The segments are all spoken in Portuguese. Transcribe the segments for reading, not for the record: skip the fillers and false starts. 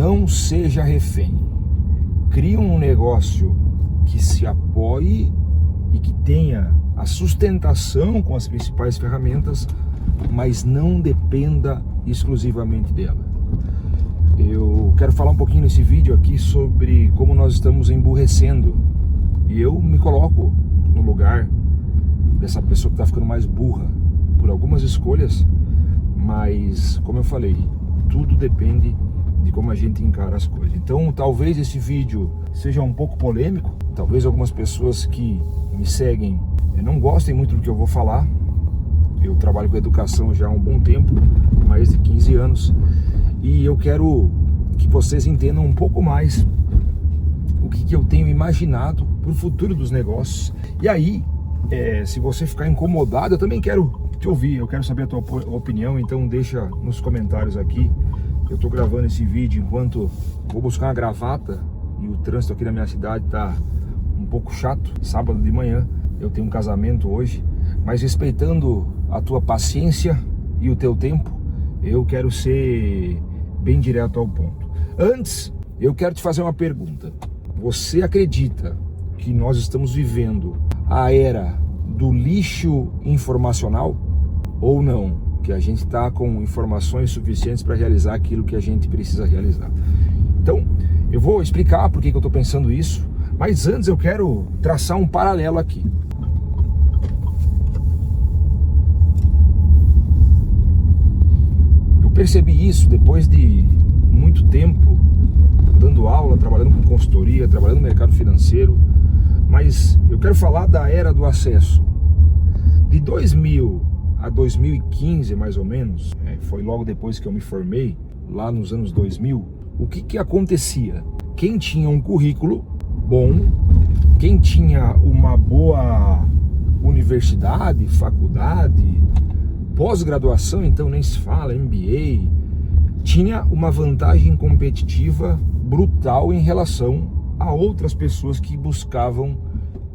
Não seja refém. Crie um negócio que se apoie e que tenha a sustentação com as principais ferramentas, mas não dependa exclusivamente dela. Eu quero falar um pouquinho nesse vídeo aqui sobre como nós estamos emburrecendo. E eu me coloco no lugar dessa pessoa que está ficando mais burra por algumas escolhas, mas, como eu falei, tudo depende de como a gente encara as coisas. Então, talvez esse vídeo seja um pouco polêmico, talvez algumas pessoas que me seguem não gostem muito do que eu vou falar. Eu trabalho com educação já há um bom tempo, mais de 15 anos, e eu quero que vocês entendam um pouco mais o que eu tenho imaginado para o futuro dos negócios. E aí, se você ficar incomodado, eu também quero te ouvir, eu quero saber a tua opinião, então deixa nos comentários aqui. Eu estou gravando esse vídeo enquanto vou buscar uma gravata e o trânsito aqui na minha cidade está um pouco chato. Sábado de manhã, eu tenho um casamento hoje, mas respeitando a tua paciência e o teu tempo, eu quero ser bem direto ao ponto. Antes, eu quero te fazer uma pergunta. Você acredita que nós estamos vivendo a era do lixo informacional ou não? Que a gente está com informações suficientes para realizar aquilo que a gente precisa realizar. Então, eu vou explicar por que eu estou pensando isso, mas antes eu quero traçar um paralelo aqui. Eu percebi isso depois de muito tempo dando aula, trabalhando com consultoria, trabalhando no mercado financeiro, mas eu quero falar da era do acesso. De 2000 a 2015, mais ou menos, foi logo depois que eu me formei, lá nos anos 2000, o que acontecia? Quem tinha um currículo bom, quem tinha uma boa universidade, faculdade, pós-graduação, então nem se fala, MBA, tinha uma vantagem competitiva brutal em relação a outras pessoas que buscavam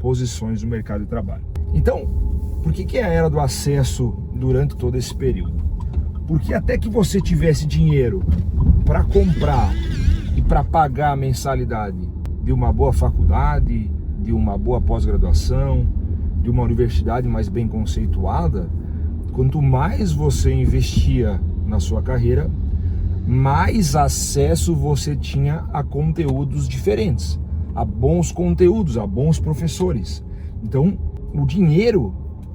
posições no mercado de trabalho. Então, por que é a era do acesso durante todo esse período? Porque até que você tivesse dinheiro para comprar e para pagar a mensalidade de uma boa faculdade, de uma boa pós-graduação, de uma universidade mais bem conceituada, quanto mais você investia na sua carreira, mais acesso você tinha a conteúdos diferentes, a bons conteúdos, a bons professores. Então, o dinheiro,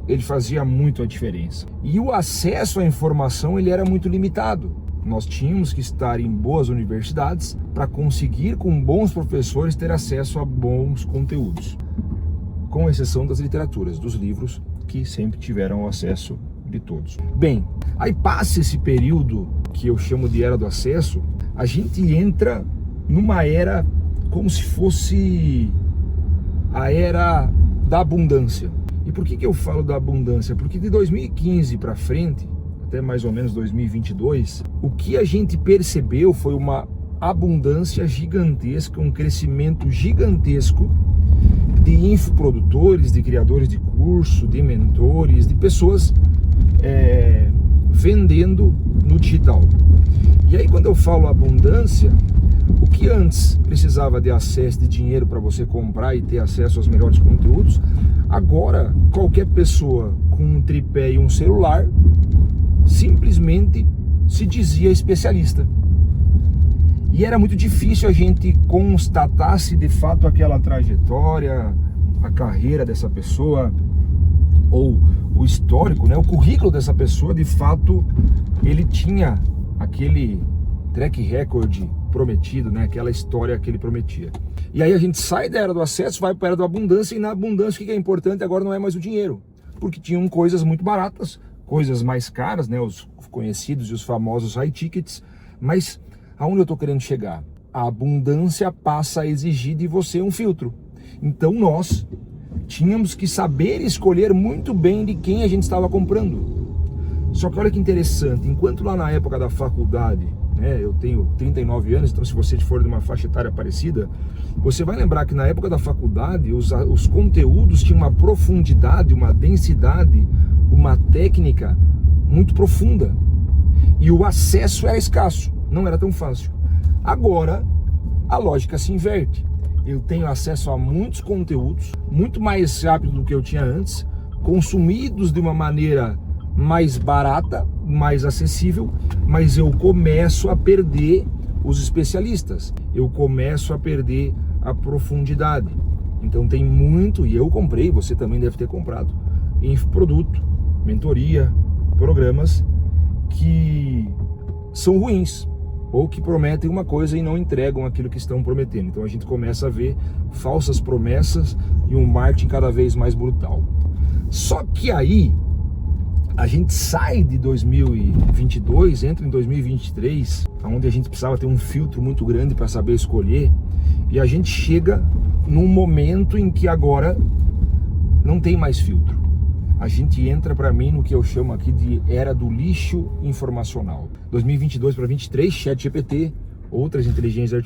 ele fazia muito a diferença. E o acesso à informação, ele era muito limitado. Nós tínhamos que estar em boas universidades para conseguir, com bons professores, ter acesso a bons conteúdos. Com exceção das literaturas, dos livros, que sempre tiveram acesso de todos. Bem, aí passa esse período que eu chamo de era do acesso, a gente entra numa era como se fosse a era da abundância. E por que eu falo da abundância? Porque de 2015 para frente, até mais ou menos 2022, o que a gente percebeu foi uma abundância gigantesca, um crescimento gigantesco de infoprodutores, de criadores de curso, de mentores, de pessoas vendendo no digital. E aí, quando eu falo abundância, o que antes precisava de acesso de dinheiro para você comprar e ter acesso aos melhores conteúdos, agora qualquer pessoa com um tripé e um celular simplesmente se dizia especialista. E era muito difícil a gente constatar se de fato aquela trajetória, a carreira dessa pessoa, ou o histórico, o currículo dessa pessoa, de fato, ele tinha aquele track record prometido, aquela história que ele prometia. E aí a gente sai da era do acesso, vai para a era da abundância, e na abundância o que é importante agora não é mais o dinheiro, porque tinham coisas muito baratas, coisas mais caras, os conhecidos e os famosos high tickets, mas aonde eu estou querendo chegar? A abundância passa a exigir de você um filtro. Então nós tínhamos que saber escolher muito bem de quem a gente estava comprando. Só que olha que interessante, enquanto lá na época da faculdade, eu tenho 39 anos, então se você for de uma faixa etária parecida, você vai lembrar que na época da faculdade os conteúdos tinham uma profundidade, uma densidade, uma técnica muito profunda. E o acesso era escasso, não era tão fácil. Agora, a lógica se inverte. Eu tenho acesso a muitos conteúdos, muito mais rápido do que eu tinha antes, consumidos de uma maneira mais barata, mais acessível, mas eu começo a perder os especialistas, eu começo a perder a profundidade. Então tem muito, e eu comprei, você também deve ter comprado, infoproduto, mentoria, programas que são ruins, ou que prometem uma coisa e não entregam aquilo que estão prometendo. Então a gente começa a ver falsas promessas e um marketing cada vez mais brutal. Só que aí a gente sai de 2022, entra em 2023, onde a gente precisava ter um filtro muito grande para saber escolher, e a gente chega num momento em que agora não tem mais filtro. A gente entra, para mim, no que eu chamo aqui de era do lixo informacional. 2022 para 2023, ChatGPT, outras inteligências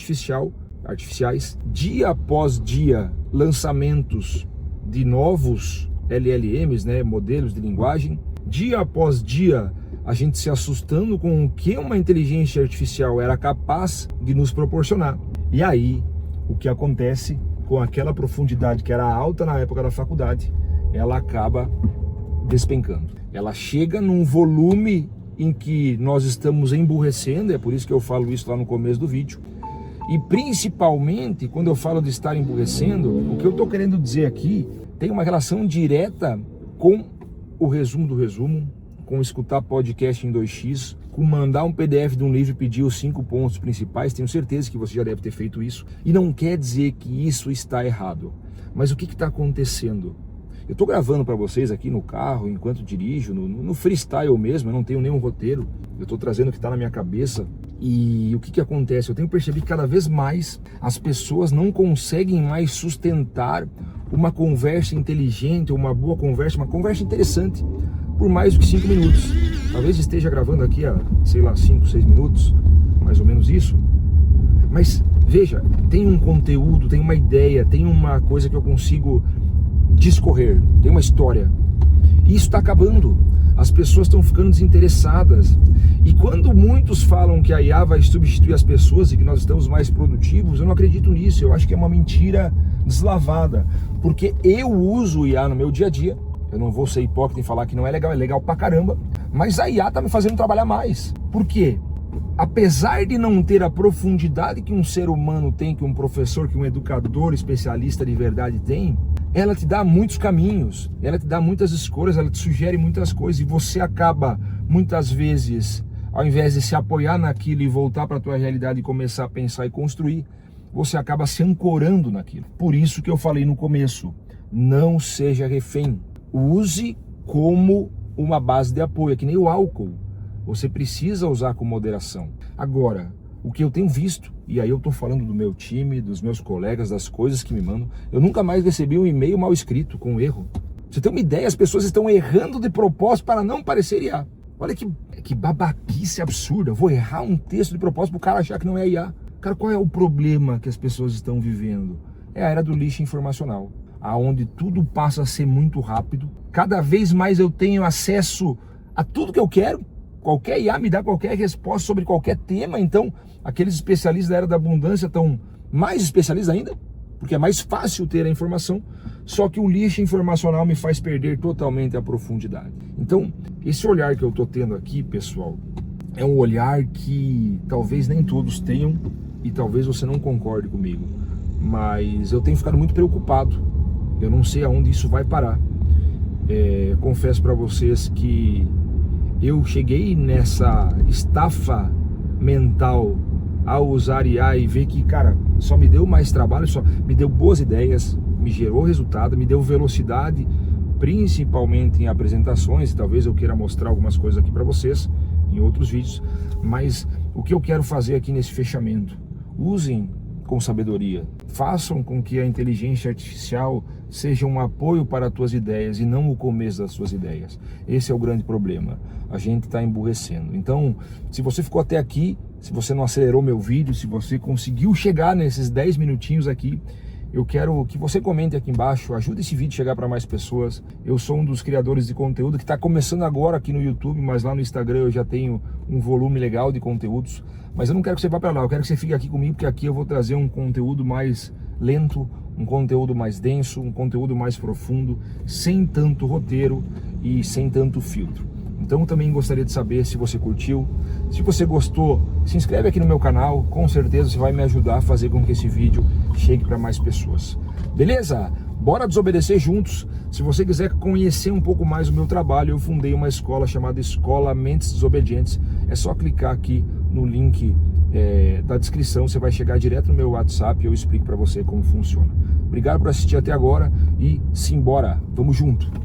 artificiais, dia após dia, lançamentos de novos LLMs, né, modelos de linguagem. Dia após dia, a gente se assustando com o que uma inteligência artificial era capaz de nos proporcionar. E aí, o que acontece com aquela profundidade que era alta na época da faculdade, ela acaba despencando. Ela chega num volume em que nós estamos emburrecendo, é por isso que eu falo isso lá no começo do vídeo. E principalmente, quando eu falo de estar emburrecendo, o que eu estou querendo dizer aqui tem uma relação direta com o resumo do resumo, com escutar podcast em 2x, com mandar um PDF de um livro e pedir os 5 pontos principais. Tenho certeza que você já deve ter feito isso. E não quer dizer que isso está errado. Mas o que está acontecendo? Eu estou gravando para vocês aqui no carro, enquanto dirijo, no freestyle mesmo, eu não tenho nenhum roteiro. Eu estou trazendo o que está na minha cabeça. E o que acontece? Eu tenho percebido que cada vez mais as pessoas não conseguem mais sustentar uma conversa inteligente, uma boa conversa, uma conversa interessante, por mais do que 5 minutos. Talvez esteja gravando aqui há, sei lá, 5, 6 minutos, mais ou menos isso. Mas, veja, tem um conteúdo, tem uma ideia, tem uma coisa que eu consigo discorrer, tem uma história. E isso está acabando. As pessoas estão ficando desinteressadas. E quando muitos falam que a IA vai substituir as pessoas e que nós estamos mais produtivos, eu não acredito nisso. Eu acho que é uma mentira deslavada. Porque eu uso o IA no meu dia a dia. Eu não vou ser hipócrita em falar que não é legal pra caramba. Mas a IA está me fazendo trabalhar mais. Por quê? Apesar de não ter a profundidade que um ser humano tem, que um professor, que um educador especialista de verdade tem, ela te dá muitos caminhos, ela te dá muitas escolhas, ela te sugere muitas coisas, e você acaba, muitas vezes, ao invés de se apoiar naquilo e voltar para a tua realidade e começar a pensar e construir, você acaba se ancorando naquilo. Por isso que eu falei no começo, não seja refém, use como uma base de apoio, é que nem o álcool. Você precisa usar com moderação. Agora, o que eu tenho visto, e aí eu estou falando do meu time, dos meus colegas, das coisas que me mandam, eu nunca mais recebi um e-mail mal escrito, com um erro. Você tem uma ideia, as pessoas estão errando de propósito para não parecer IA. Olha que babaquice absurda. Eu vou errar um texto de propósito para o cara achar que não é IA. Cara, qual é o problema que as pessoas estão vivendo? É a era do lixo informacional, aonde tudo passa a ser muito rápido. Cada vez mais eu tenho acesso a tudo que eu quero. Qualquer IA me dá qualquer resposta sobre qualquer tema, então aqueles especialistas da era da abundância estão mais especialistas ainda, porque é mais fácil ter a informação, só que o lixo informacional me faz perder totalmente a profundidade. Então, esse olhar que eu estou tendo aqui, pessoal, é um olhar que talvez nem todos tenham e talvez você não concorde comigo, mas eu tenho ficado muito preocupado, eu não sei aonde isso vai parar. Confesso para vocês que eu cheguei nessa estafa mental ao usar IA e ver que, cara, só me deu mais trabalho, só me deu boas ideias, me gerou resultado, me deu velocidade, principalmente em apresentações. Talvez eu queira mostrar algumas coisas aqui para vocês em outros vídeos, mas o que eu quero fazer aqui nesse fechamento, usem com sabedoria, façam com que a inteligência artificial seja um apoio para as tuas ideias e não o começo das suas ideias. Esse é o grande problema, a gente está emburrecendo. Então, se você ficou até aqui, se você não acelerou meu vídeo, se você conseguiu chegar nesses 10 minutinhos aqui, Eu quero que você comente aqui embaixo, ajude esse vídeo a chegar para mais pessoas. Eu sou um dos criadores de conteúdo que está começando agora aqui no YouTube, mas lá no Instagram eu já tenho um volume legal de conteúdos. Mas eu não quero que você vá para lá, eu quero que você fique aqui comigo, porque aqui eu vou trazer um conteúdo mais lento, um conteúdo mais denso, um conteúdo mais profundo, sem tanto roteiro e sem tanto filtro. Então eu também gostaria de saber se você curtiu. Se você gostou, se inscreve aqui no meu canal, com certeza você vai me ajudar a fazer com que esse vídeo chegue para mais pessoas. Beleza? Bora desobedecer juntos. Se você quiser conhecer um pouco mais o meu trabalho, eu fundei uma escola chamada Escola Mentes Desobedientes. É só clicar aqui no link da descrição, você vai chegar direto no meu WhatsApp e eu explico para você como funciona. Obrigado por assistir até agora e simbora, vamos junto!